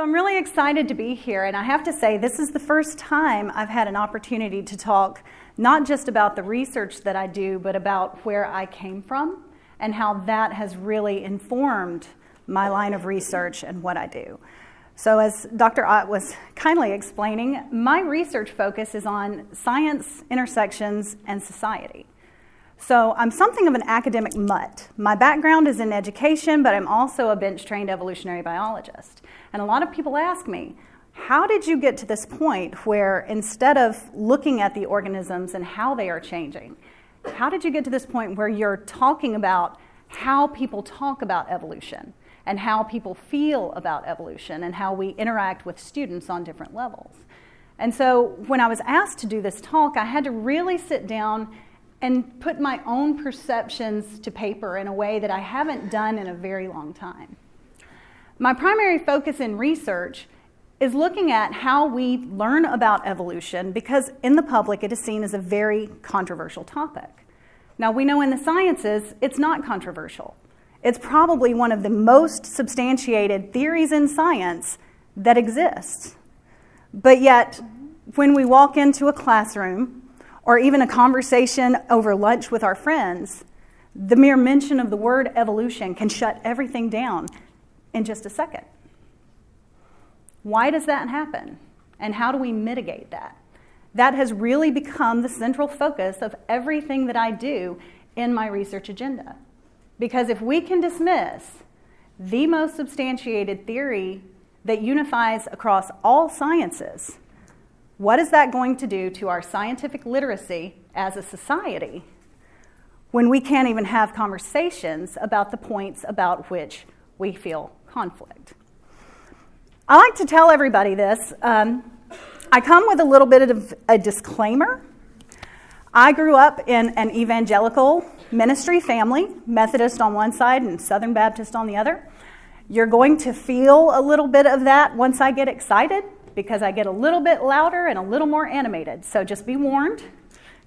So I'm really excited to be here, and I have to say this is the first time I've had an opportunity to talk not just about the research that I do, but about where I came from and how that has really informed my line of research and what I do. So as Dr. Ott was kindly explaining, my research focus is on science, intersections, and society. So I'm something of an academic mutt. My background is in education, but I'm also a bench-trained evolutionary biologist. And a lot of people ask me, how did you get to this point where instead of looking at the organisms and how they are changing, how did you get to this point where you're talking about how people talk about evolution and how people feel about evolution and how we interact with students on different levels? And so when I was asked to do this talk, I had to really sit down and put my own perceptions to paper in a way that I haven't done in a very long time. My primary focus in research is looking at how we learn about evolution because in the public it is seen as a very controversial topic. Now we know in the sciences it's not controversial. It's probably one of the most substantiated theories in science that exists. But yet, when we walk into a classroom or even a conversation over lunch with our friends, the mere mention of the word evolution can shut everything down in just a second. Why does that happen? And how do we mitigate that? That has really become the central focus of everything that I do in my research agenda. Because if we can dismiss the most substantiated theory that unifies across all sciences, what is that going to do to our scientific literacy as a society when we can't even have conversations about the points about which we feel conflict? I like to tell everybody this. I come with a little bit of a disclaimer. I grew up in an evangelical ministry family, Methodist on one side and Southern Baptist on the other. You're going to feel a little bit of that once I get excited because I get a little bit louder and a little more animated. So just be warned.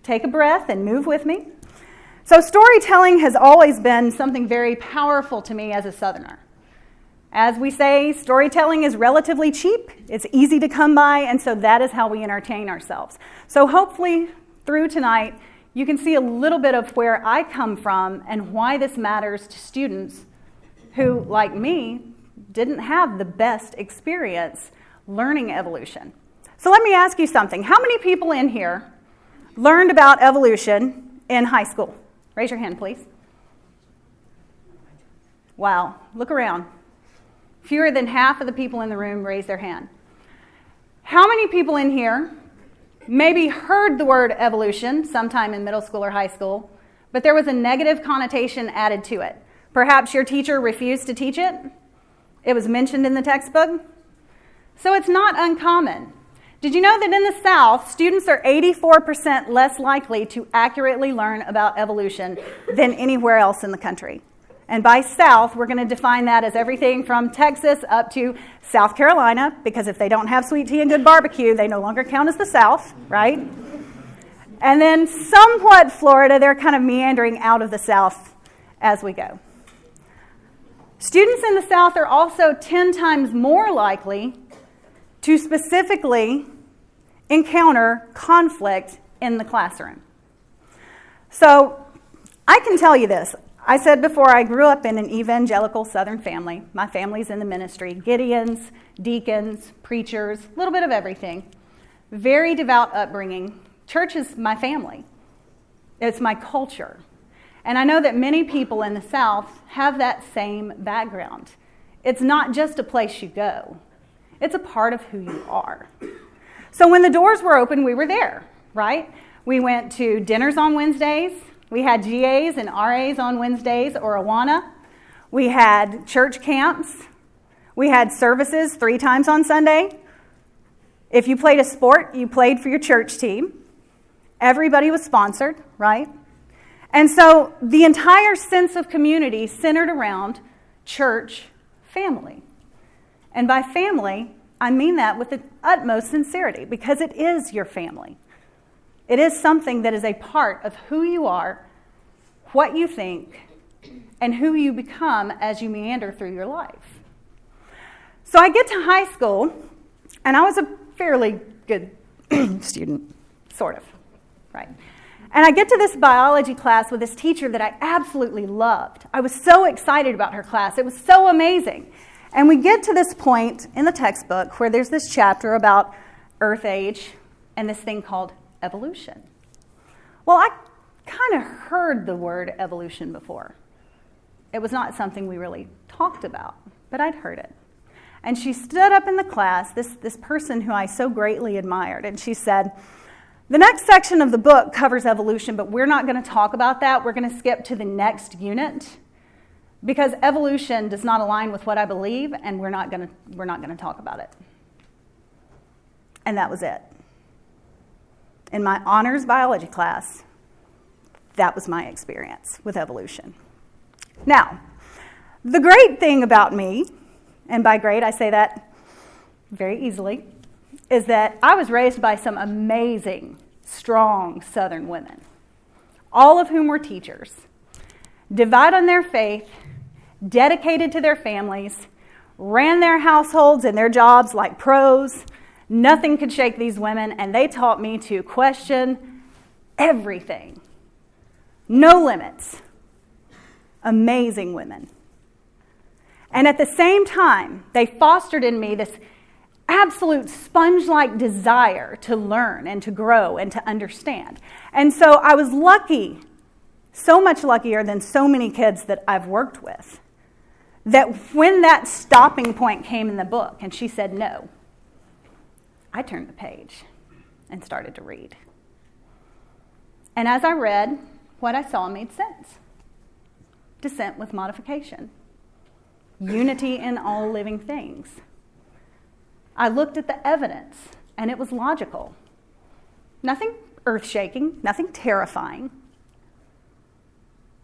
Take a breath and move with me. So storytelling has always been something very powerful to me as a Southerner. As we say, storytelling is relatively cheap. It's easy to come by, and so that is how we entertain ourselves. So hopefully through tonight, you can see a little bit of where I come from and why this matters to students who, like me, didn't have the best experience learning evolution. So let me ask you something. How many people in here learned about evolution in high school? Raise your hand, please. Wow, look around. Fewer than half of the people in the room raised their hand. How many people in here maybe heard the word evolution sometime in middle school or high school, but there was a negative connotation added to it? Perhaps your teacher refused to teach it. It was mentioned in the textbook. So it's not uncommon. Did you know that in the South, students are 84% less likely to accurately learn about evolution than anywhere else in the country? And by South, we're going to define that as everything from Texas up to South Carolina, because if they don't have sweet tea and good barbecue, they no longer count as the South, right? And then somewhat Florida, they're kind of meandering out of the South as we go. Students in the South are also 10 times more likely to specifically encounter conflict in the classroom. So I can tell you this. I said before, I grew up in an evangelical Southern family. My family's in the ministry. Gideons, deacons, preachers, a little bit of everything. Very devout upbringing. Church is my family. It's my culture. And I know that many people in the South have that same background. It's not just a place you go. It's a part of who you are. So when the doors were open, we were there, right? We went to dinners on Wednesdays. We had GAs and RAs on Wednesdays, or Awana. We had church camps. We had services 3 times on Sunday. If you played a sport, you played for your church team. Everybody was sponsored, right? And so the entire sense of community centered around church family. And by family, I mean that with the utmost sincerity, because it is your family. It is something that is a part of who you are, what you think, and who you become as you meander through your life. So I get to high school, and I was a fairly good student, sort of, right? And I get to this biology class with this teacher that I absolutely loved. I was so excited about her class. It was so amazing. And we get to this point in the textbook where there's this chapter about Earth age and this thing called evolution. Well, I kind of heard the word evolution before. It was not something we really talked about, but I'd heard it. And she stood up in the class, this person who I so greatly admired, and she said, the next section of the book covers evolution, but we're not going to talk about that. We're going to skip to the next unit because evolution does not align with what I believe, and we're not going to talk about it. And that was it. In my honors biology class, that was my experience with evolution. Now, the great thing about me, and by great I say that very easily, is that I was raised by some amazing, strong Southern women, all of whom were teachers, devout on their faith, dedicated to their families, ran their households and their jobs like pros. Nothing could shake these women, and they taught me to question everything. No limits. Amazing women. And at the same time, they fostered in me this absolute sponge-like desire to learn and to grow and to understand. And so I was lucky, so much luckier than so many kids that I've worked with, that when that stopping point came in the book and she said no, I turned the page and started to read. And as I read, what I saw made sense. Descent with modification. Unity in all living things. I looked at the evidence, and it was logical. Nothing earth-shaking, nothing terrifying.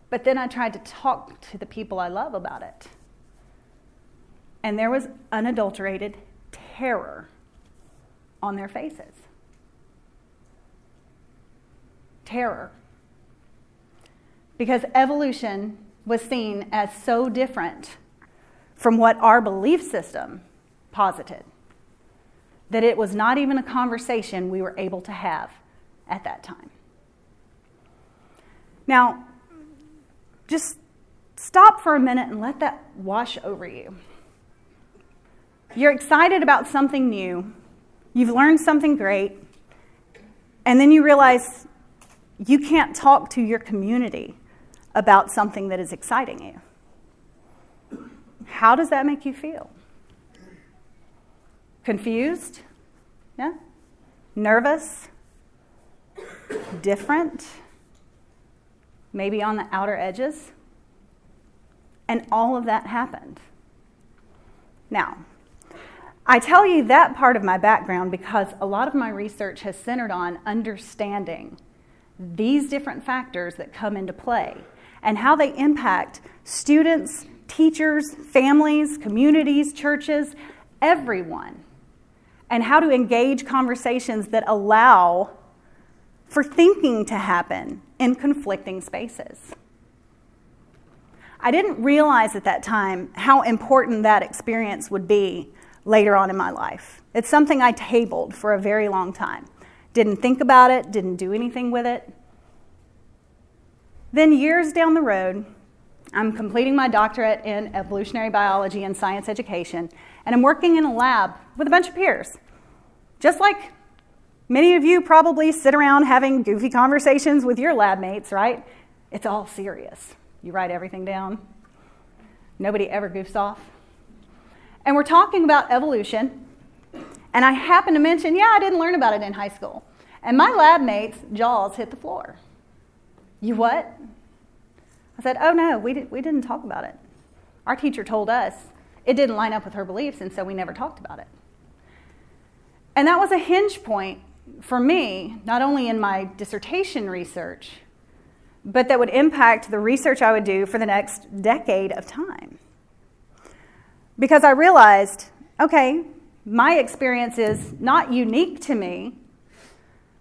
But then I tried to talk to the people I love about it. And there was unadulterated terror on their faces. Terror. Because evolution was seen as so different from what our belief system posited that it was not even a conversation we were able to have at that time. Now, just stop for a minute and let that wash over you. You're excited about something new. You've learned something great. And then you realize you can't talk to your community about something that is exciting you. How does that make you feel? Confused? Yeah? Nervous? Different? Maybe on the outer edges? And all of that happened. Now, I tell you that part of my background because a lot of my research has centered on understanding these different factors that come into play and how they impact students, teachers, families, communities, churches, everyone, and how to engage conversations that allow for thinking to happen in conflicting spaces. I didn't realize at that time how important that experience would be later on in my life. It's something I tabled for a very long time. Didn't think about it, didn't do anything with it. Then years down the road, I'm completing my doctorate in evolutionary biology and science education, and I'm working in a lab with a bunch of peers. Just like many of you probably sit around having goofy conversations with your lab mates, right? It's all serious. You write everything down. Nobody ever goofs off. And we're talking about evolution, and I happen to mention, I didn't learn about it in high school. And my lab mates' jaws hit the floor. You what? I said, oh no, we didn't talk about it. Our teacher told us it didn't line up with her beliefs, and so we never talked about it. And that was a hinge point for me, not only in my dissertation research, but that would impact the research I would do for the next decade of time. Because I realized, okay, my experience is not unique to me,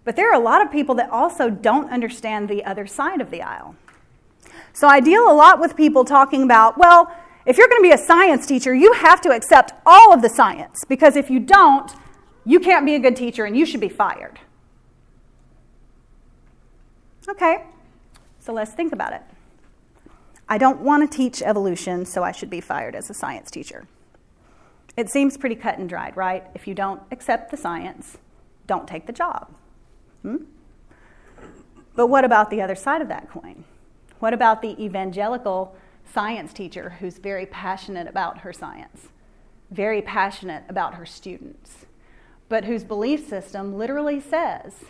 but there are a lot of people that also don't understand the other side of the aisle. So I deal a lot with people talking about, well, If you're going to be a science teacher, you have to accept all of the science, because if you don't, you can't be a good teacher and you should be fired. Okay, so let's think about it. I don't want to teach evolution, so I should be fired as a science teacher. It seems pretty cut and dried, right? If you don't accept the science, don't take the job. But what about the other side of that coin? What about the evangelical science teacher who's very passionate about her science, very passionate about her students, but whose belief system literally says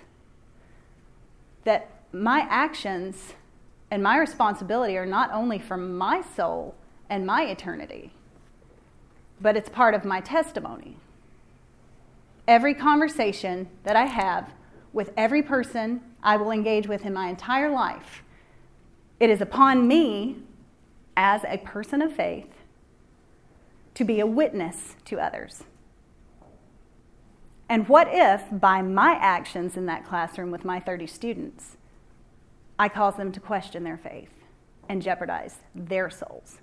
that my actions and my responsibility are not only for my soul and my eternity, but it's part of my testimony. Every conversation that I have with every person I will engage with in my entire life, it is upon me as a person of faith to be a witness to others. And what if, by my actions in that classroom with my 30 students, I cause them to question their faith and jeopardize their souls?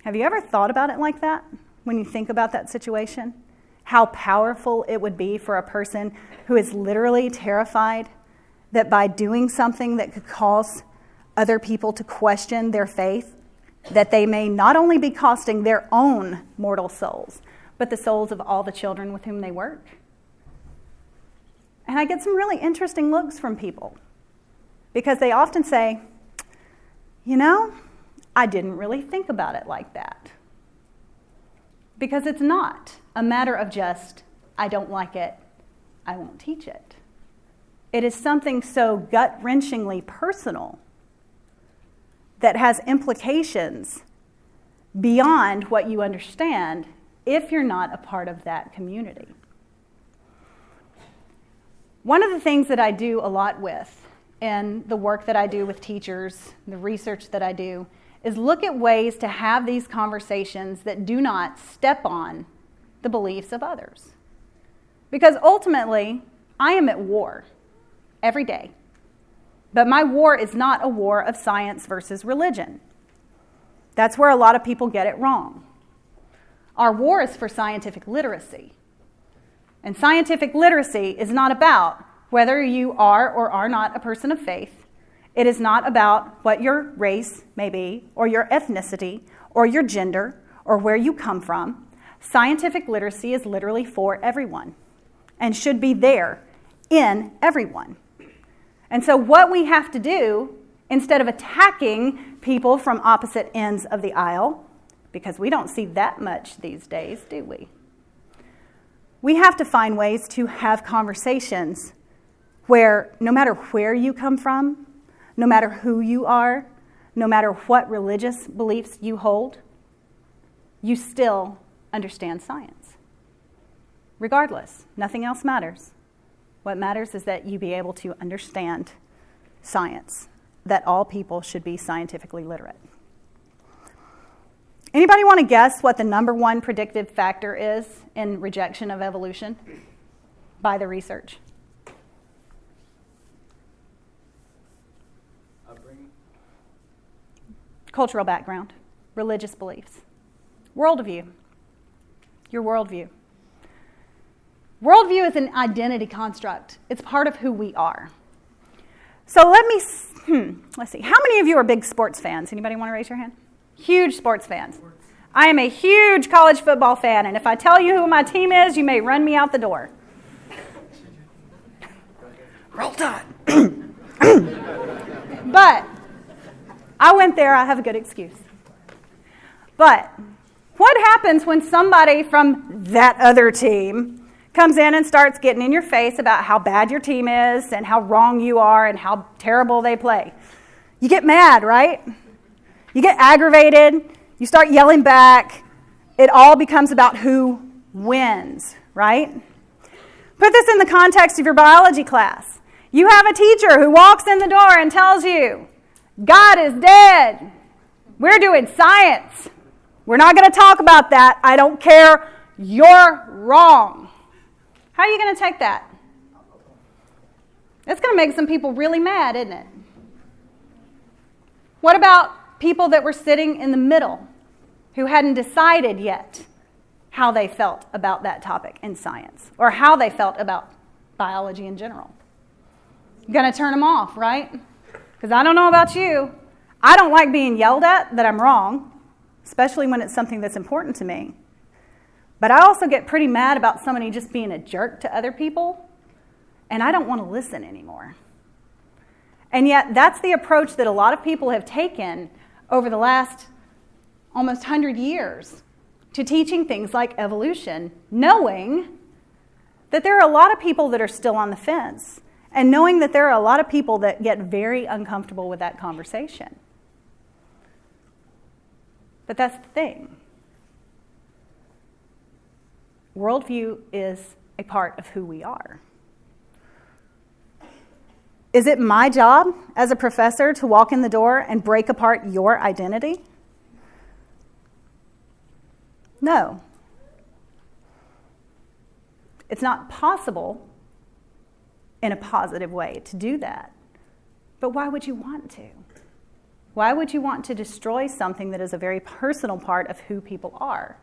Have you ever thought about it like that when you think about that situation? How powerful it would be for a person who is literally terrified that by doing something that could cause other people to question their faith, that they may not only be costing their own mortal souls, but the souls of all the children with whom they work. And I get some really interesting looks from people, because they often say, I didn't really think about it like that. Because it's not a matter of just, I don't like it, I won't teach it. It is something so gut-wrenchingly personal that has implications beyond what you understand if you're not a part of that community. One of the things that I do a lot with in the work that I do with teachers, the research that I do, is look at ways to have these conversations that do not step on the beliefs of others. Because ultimately, I am at war every day. But my war is not a war of science versus religion. That's where a lot of people get it wrong. Our war is for scientific literacy. And scientific literacy is not about whether you are or are not a person of faith. It is not about what your race may be, or your ethnicity, or your gender, or where you come from. Scientific literacy is literally for everyone and should be there in everyone. And so what we have to do, instead of attacking people from opposite ends of the aisle, because we don't see that much these days, do we? We have to find ways to have conversations where no matter where you come from, no matter who you are, no matter what religious beliefs you hold, you still understand science. Regardless, nothing else matters. What matters is that you be able to understand science, that all people should be scientifically literate. Anybody want to guess what the number one predictive factor is in rejection of evolution by the research? Cultural background, religious beliefs, worldview, your worldview. Worldview is an identity construct. It's part of who we are. So let's see. How many of you are big sports fans? Anybody want to raise your hand? Huge sports fans. I am a huge college football fan, and if I tell you who my team is, you may run me out the door. Roll Tide. But I went there, I have a good excuse. But what happens when somebody from that other team comes in and starts getting in your face about how bad your team is and how wrong you are and how terrible they play? You get mad, right? You get aggravated. You start yelling back. It all becomes about who wins, right? Put this in the context of your biology class. You have a teacher who walks in the door and tells you, God is dead. We're doing science. We're not going to talk about that. I don't care. You're wrong. How are you going to take that? It's going to make some people really mad, isn't it? What about people that were sitting in the middle who hadn't decided yet how they felt about that topic in science or how they felt about biology in general. You're going to turn them off, right? Because I don't know about you. I don't like being yelled at that I'm wrong, especially when it's something that's important to me. But I also get pretty mad about somebody just being a jerk to other people, and I don't want to listen anymore. And yet, that's the approach that a lot of people have taken over the last almost 100 years to teaching things like evolution, knowing that there are a lot of people that are still on the fence, and knowing that there are a lot of people that get very uncomfortable with that conversation. But that's the thing. Worldview is a part of who we are. Is it my job as a professor to walk in the door and break apart your identity? No. It's not possible in a positive way to do that. But why would you want to? Why would you want to destroy something that is a very personal part of who people are,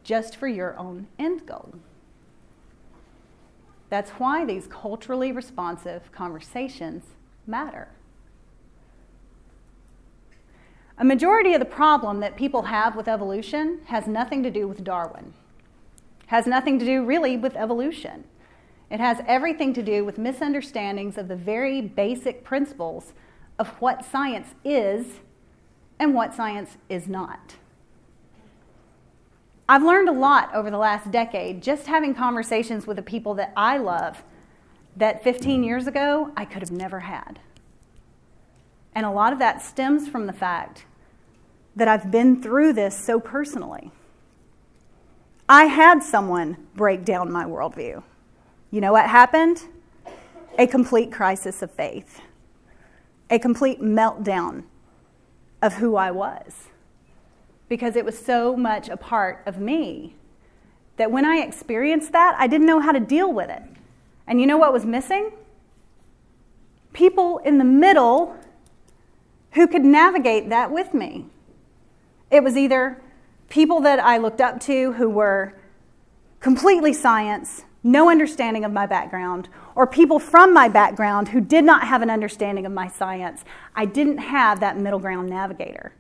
just for your own end goal? That's why these culturally responsive conversations matter. A majority of the problem that people have with evolution has nothing to do with Darwin. Has nothing to do really with evolution. It has everything to do with misunderstandings of the very basic principles of what science is and what science is not. I've learned a lot over the last decade just having conversations with the people that I love that 15 years ago I could have never had. And a lot of that stems from the fact that I've been through this so personally. I had someone break down my worldview. You know what happened? A complete crisis of faith. A complete meltdown of who I was. Because it was so much a part of me that when I experienced that, I didn't know how to deal with it. And you know what was missing? People in the middle who could navigate that with me. It was either people that I looked up to who were completely science, no understanding of my background, or people from my background who did not have an understanding of my science. I didn't have that middle ground navigator.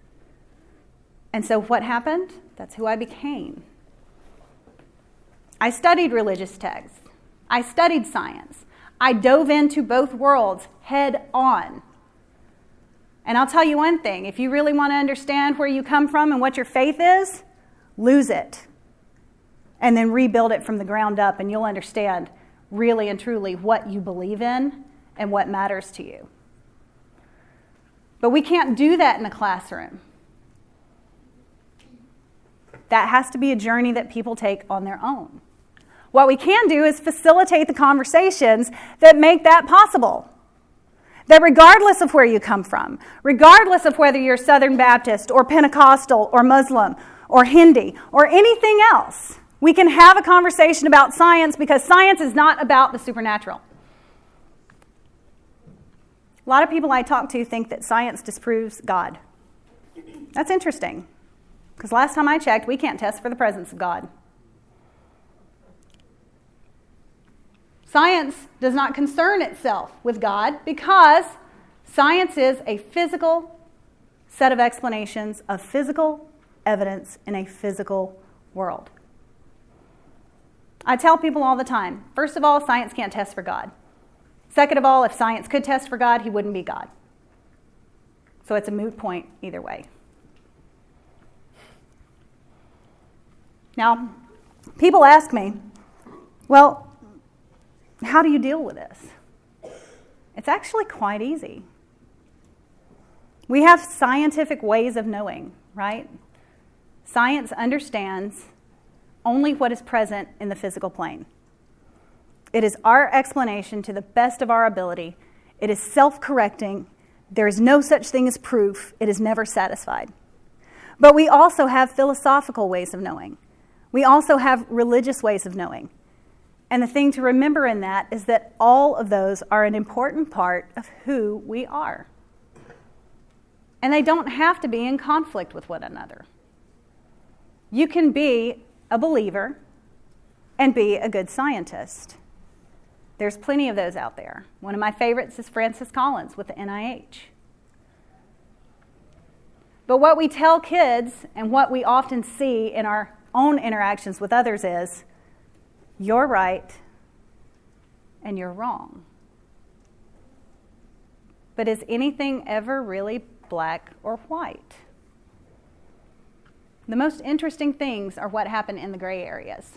And so what happened? That's who I became. I studied religious texts. I studied science. I dove into both worlds head on. And I'll tell you one thing, if you really want to understand where you come from and what your faith is, lose it. And then rebuild it from the ground up, and you'll understand really and truly what you believe in and what matters to you. But we can't do that in a classroom. That has to be a journey that people take on their own. What we can do is facilitate the conversations that make that possible. That regardless of where you come from, regardless of whether you're Southern Baptist or Pentecostal or Muslim or Hindi or anything else, we can have a conversation about science because science is not about the supernatural. A lot of people I talk to think that science disproves God. That's interesting. Because last time I checked, we can't test for the presence of God. Science does not concern itself with God because science is a physical set of explanations of physical evidence in a physical world. I tell people all the time, first of all, science can't test for God. Second of all, if science could test for God, he wouldn't be God. So it's a moot point either way. Now, people ask me, well, how do you deal with this? It's actually quite easy. We have scientific ways of knowing, right? Science understands only what is present in the physical plane. It is our explanation to the best of our ability. It is self-correcting. There is no such thing as proof. It is never satisfied. But we also have philosophical ways of knowing. We also have religious ways of knowing. And the thing to remember in that is that all of those are an important part of who we are. And they don't have to be in conflict with one another. You can be a believer and be a good scientist. There's plenty of those out there. One of my favorites is Francis Collins with the NIH. But what we tell kids and what we often see in our own interactions with others is, you're right and you're wrong. But is anything ever really black or white? The most interesting things are what happen in the gray areas.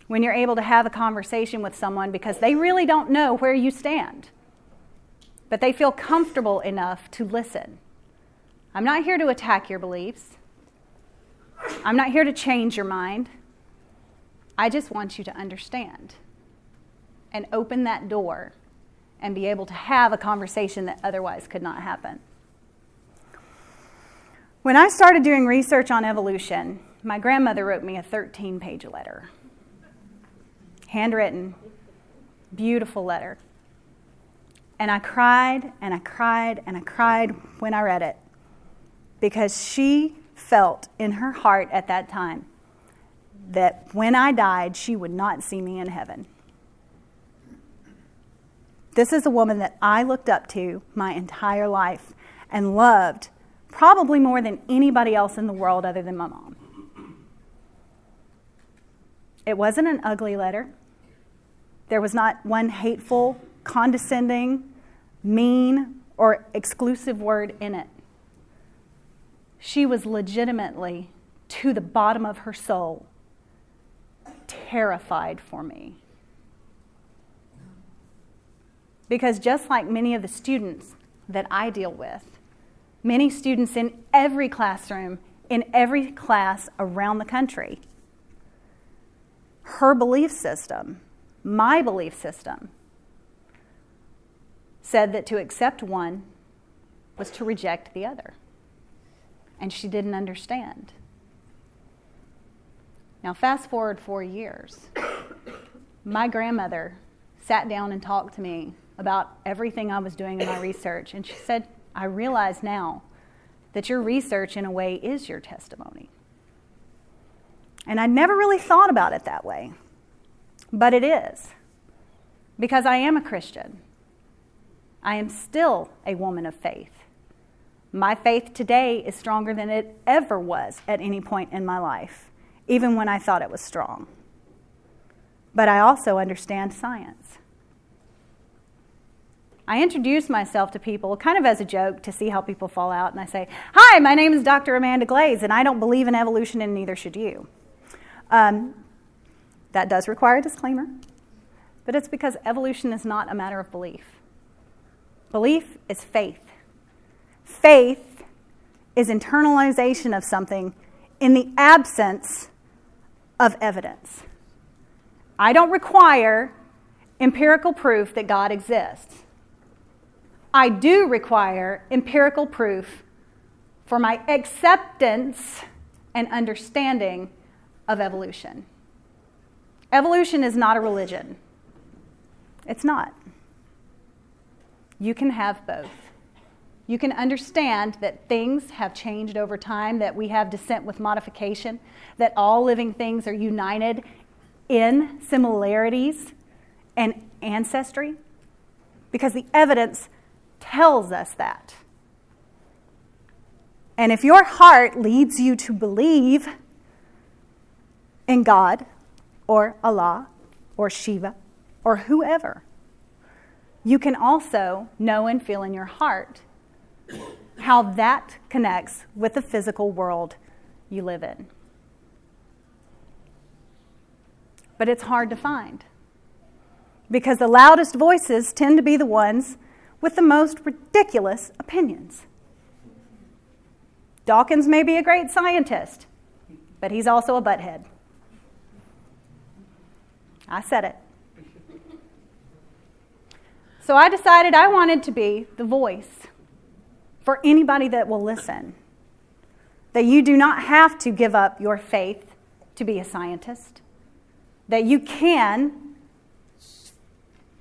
When you're able to have a conversation with someone because they really don't know where you stand, but they feel comfortable enough to listen. I'm not here to attack your beliefs. I'm not here to change your mind. I just want you to understand and open that door and be able to have a conversation that otherwise could not happen. When I started doing research on evolution, my grandmother wrote me a 13-page letter. Handwritten, beautiful letter. And I cried and I cried and I cried when I read it, because she felt in her heart at that time that when I died, she would not see me in heaven. This is a woman that I looked up to my entire life and loved probably more than anybody else in the world other than my mom. It wasn't an ugly letter. There was not one hateful, condescending, mean, or exclusive word in it. She was legitimately, to the bottom of her soul, terrified for me. Because just like many of the students that I deal with, many students in every classroom, in every class around the country, her belief system, my belief system, said that to accept one was to reject the other. And she didn't understand. Now, fast forward 4 years. My grandmother sat down and talked to me about everything I was doing in my research. And she said, I realize now that your research, in a way, is your testimony. And I never really thought about it that way. But it is. Because I am a Christian. I am still a woman of faith. My faith today is stronger than it ever was at any point in my life, even when I thought it was strong. But I also understand science. I introduce myself to people kind of as a joke to see how people fall out, and I say, hi, my name is Dr. Amanda Glaze, and I don't believe in evolution, and neither should you. That does require a disclaimer, but it's because evolution is not a matter of belief. Belief is faith. Faith is internalization of something in the absence of evidence. I don't require empirical proof that God exists. I do require empirical proof for my acceptance and understanding of evolution. Evolution is not a religion. It's not. You can have both. You can understand that things have changed over time, that we have descent with modification, that all living things are united in similarities and ancestry, because the evidence tells us that. And if your heart leads you to believe in God or Allah or Shiva or whoever, you can also know and feel in your heart how that connects with the physical world you live in. But it's hard to find, because the loudest voices tend to be the ones with the most ridiculous opinions. Dawkins may be a great scientist, but he's also a butthead. I said it. So I decided I wanted to be the voice for anybody that will listen. That you do not have to give up your faith to be a scientist. That you can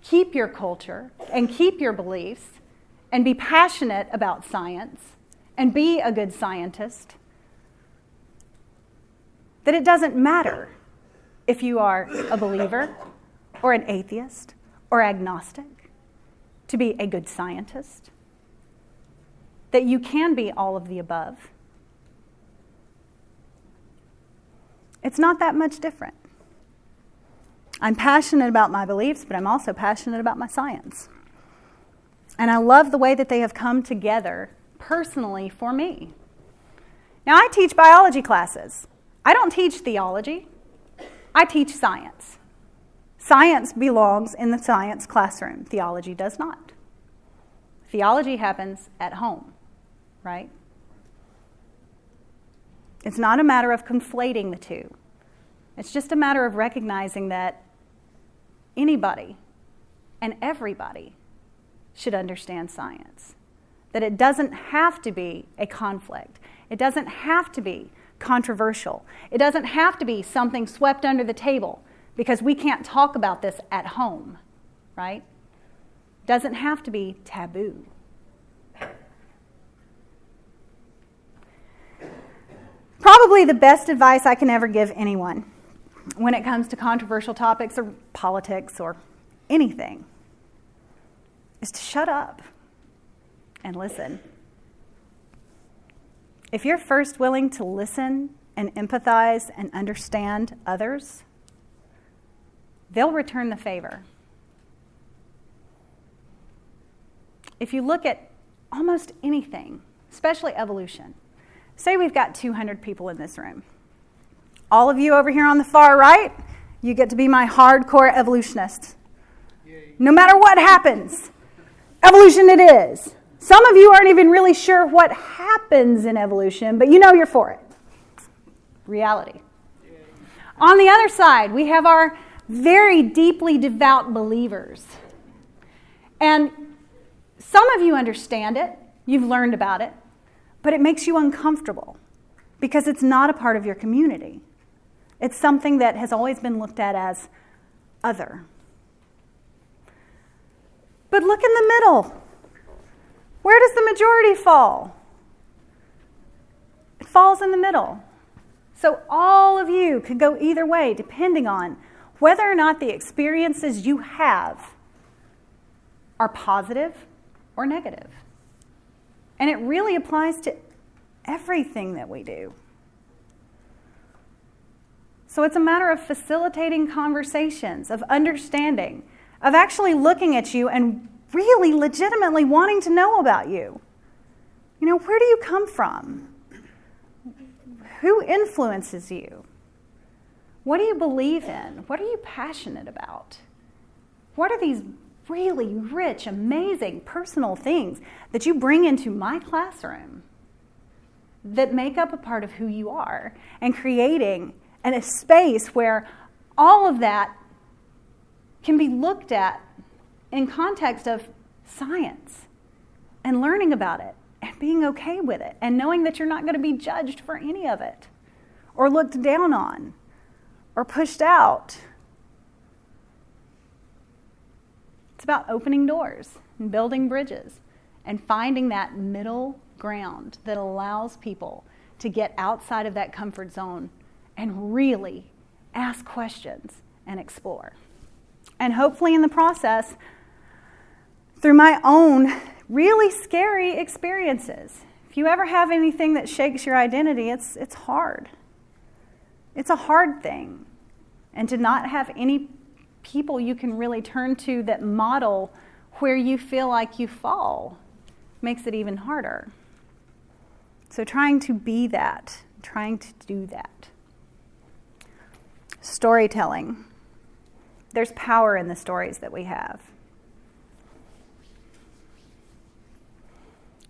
keep your culture and keep your beliefs and be passionate about science and be a good scientist. that it doesn't matter if you are a believer or an atheist or agnostic to be a good scientist, that you can be all of the above. It's not that much different. I'm passionate about my beliefs, but I'm also passionate about my science. And I love the way that they have come together personally for me. Now, I teach biology classes. I don't teach theology. I teach science. Science belongs in the science classroom. Theology does not. Theology happens at home, right? It's not a matter of conflating the two. It's just a matter of recognizing that anybody and everybody should understand science. That it doesn't have to be a conflict. It doesn't have to be controversial. It doesn't have to be something swept under the table because we can't talk about this at home, right? It doesn't have to be taboo. Probably the best advice I can ever give anyone when it comes to controversial topics or politics or anything is to shut up and listen. If you're first willing to listen and empathize and understand others, they'll return the favor. If you look at almost anything, especially evolution, say we've got 200 people in this room. All of you over here on the far right, you get to be my hardcore evolutionists. Yay. No matter what happens, evolution it is. Some of you aren't even really sure what happens in evolution, but you know you're for it. Reality. Yay. On the other side, we have our very deeply devout believers. And some of you understand it, you've learned about it, but it makes you uncomfortable because it's not a part of your community. It's something that has always been looked at as other. But look in the middle. Where does the majority fall? It falls in the middle. So all of you could go either way depending on whether or not the experiences you have are positive or negative. And it really applies to everything that we do. So it's a matter of facilitating conversations, of understanding, of actually looking at you and really legitimately wanting to know about you. You know, where do you come from? Who influences you? What do you believe in? What are you passionate about? What are these really rich, amazing, personal things that you bring into my classroom that make up a part of who you are, and creating a space where all of that can be looked at in context of science and learning about it and being okay with it and knowing that you're not going to be judged for any of it or looked down on or pushed out. It's about opening doors and building bridges and finding that middle ground that allows people to get outside of that comfort zone and really ask questions and explore. And hopefully in the process, through my own really scary experiences, if you ever have anything that shakes your identity, it's hard. It's a hard thing. And to not have any people you can really turn to that model where you feel like you fall makes it even harder. So trying to be that, trying to do that. Storytelling. There's power in the stories that we have.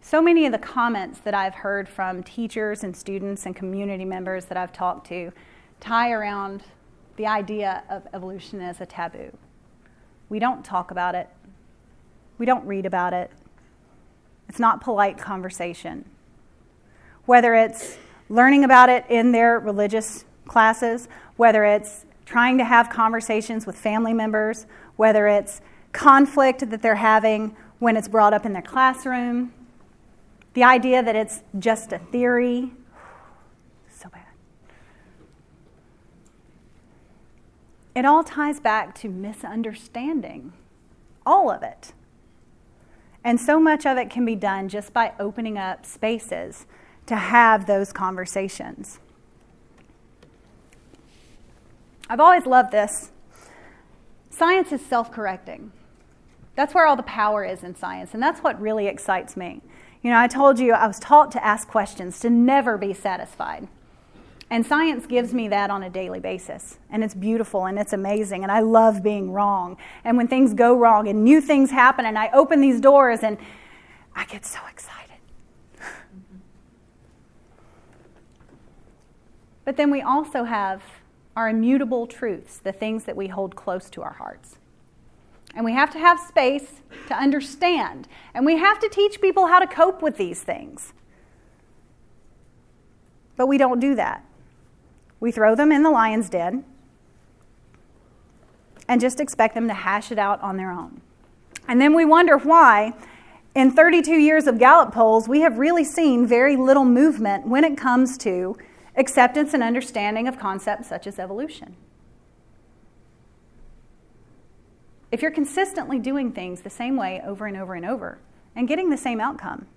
So many of the comments that I've heard from teachers and students and community members that I've talked to tie around the idea of evolution as a taboo. We don't talk about it. We don't read about it. It's not polite conversation. Whether it's learning about it in their religious classes, whether it's trying to have conversations with family members, whether it's conflict that they're having when it's brought up in their classroom, the idea that it's just a theory, so bad. It all ties back to misunderstanding, all of it. And so much of it can be done just by opening up spaces to have those conversations. I've always loved this. Science is self-correcting. That's where all the power is in science, and that's what really excites me. You know, I told you I was taught to ask questions, to never be satisfied. And science gives me that on a daily basis. And it's beautiful and it's amazing. And I love being wrong. And when things go wrong and new things happen and I open these doors and I get so excited. But then we also have our immutable truths, the things that we hold close to our hearts. And we have to have space to understand. And we have to teach people how to cope with these things. But we don't do that. We throw them in the lion's den and just expect them to hash it out on their own. And then we wonder why, in 32 years of Gallup polls, we have really seen very little movement when it comes to acceptance and understanding of concepts such as evolution. If you're consistently doing things the same way over and over and over and getting the same outcome,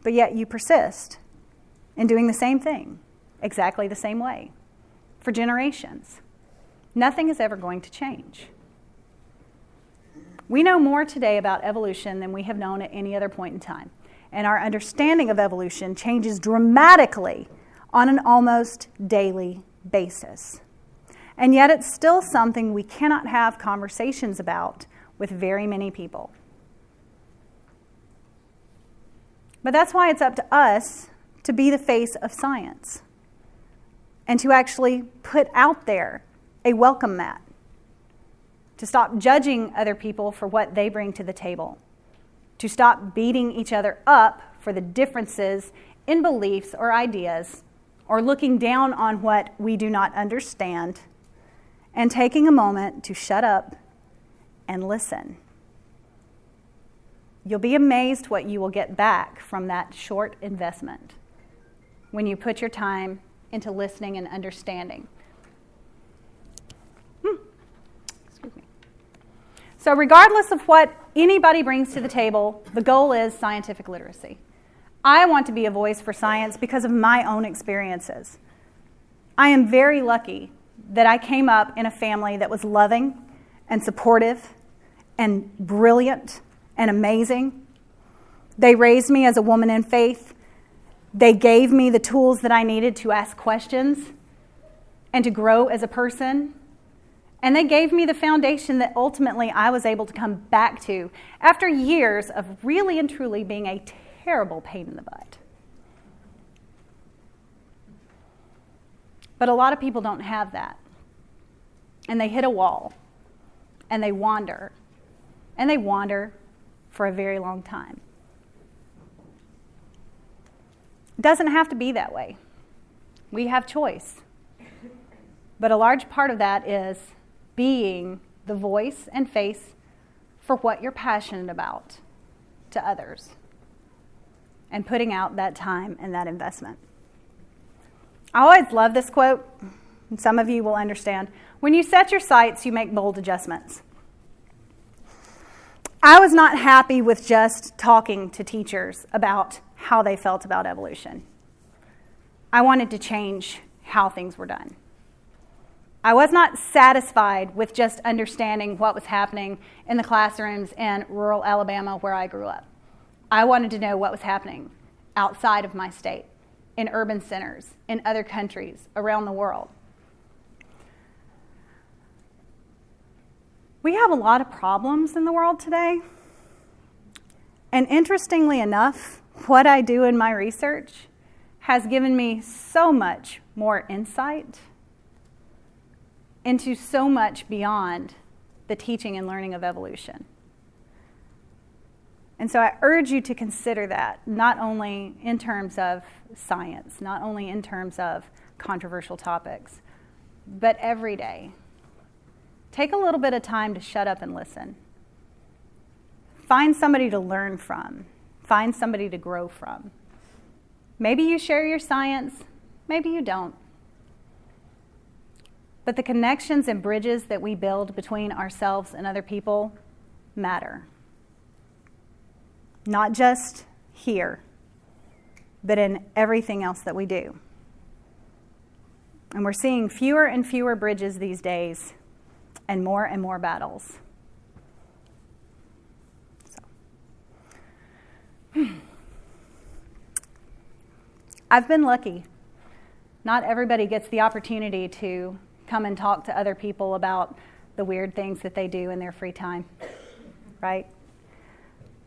but yet you persist in doing the same thing exactly the same way for generations, nothing is ever going to change. We know more today about evolution than we have known at any other point in time, and our understanding of evolution changes dramatically on an almost daily basis. And yet it's still something we cannot have conversations about with very many people. But that's why it's up to us to be the face of science and to actually put out there a welcome mat, to stop judging other people for what they bring to the table, to stop beating each other up for the differences in beliefs or ideas, or looking down on what we do not understand, and taking a moment to shut up and listen. You'll be amazed what you will get back from that short investment when you put your time into listening and understanding. Excuse me. So regardless of what anybody brings to the table, the goal is scientific literacy. I want to be a voice for science because of my own experiences. I am very lucky that I came up in a family that was loving and supportive and brilliant and amazing. They raised me as a woman in faith. They gave me the tools that I needed to ask questions and to grow as a person. And they gave me the foundation that ultimately I was able to come back to after years of really and truly being a terrible pain in the butt. But a lot of people don't have that. And they hit a wall. And they wander. And they wander for a very long time. It doesn't have to be that way. We have choice. But a large part of that is being the voice and face for what you're passionate about to others. And putting out that time and that investment. I always love this quote, and some of you will understand. When you set your sights, you make bold adjustments. I was not happy with just talking to teachers about how they felt about evolution. I wanted to change how things were done. I was not satisfied with just understanding what was happening in the classrooms in rural Alabama where I grew up. I wanted to know what was happening outside of my state, in urban centers, in other countries around the world. We have a lot of problems in the world today. And interestingly enough, what I do in my research has given me so much more insight into so much beyond the teaching and learning of evolution. And so I urge you to consider that, not only in terms of science, not only in terms of controversial topics, but every day. Take a little bit of time to shut up and listen. Find somebody to learn from. Find somebody to grow from. Maybe you share your science, maybe you don't. But the connections and bridges that we build between ourselves and other people matter. Not just here, but in everything else that we do. And we're seeing fewer and fewer bridges these days and more battles. I've been lucky. Not everybody gets the opportunity to come and talk to other people about the weird things that they do in their free time, right?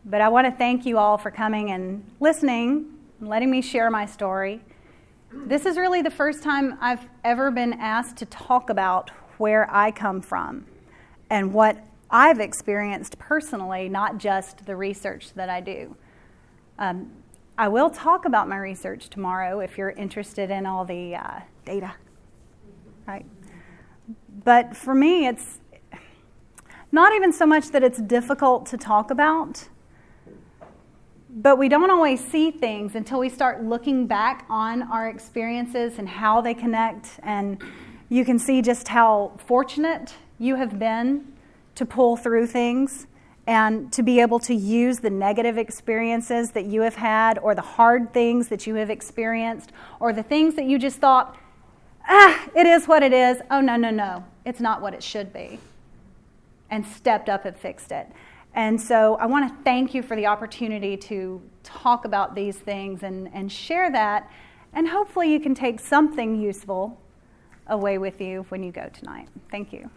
But I want to thank you all for coming and listening and letting me share my story. This is really the first time I've ever been asked to talk about where I come from and what I've experienced personally, not just the research that I do. I will talk about my research tomorrow if you're interested in all the data, right? But for me, it's not even so much that it's difficult to talk about, but we don't always see things until we start looking back on our experiences and how they connect. And you can see just how fortunate you have been to pull through things and to be able to use the negative experiences that you have had, or the hard things that you have experienced, or the things that you just thought, it is what it is. Oh, no, it's not what it should be. And stepped up and fixed it. And so I want to thank you for the opportunity to talk about these things and share that. And hopefully you can take something useful away with you when you go tonight. Thank you.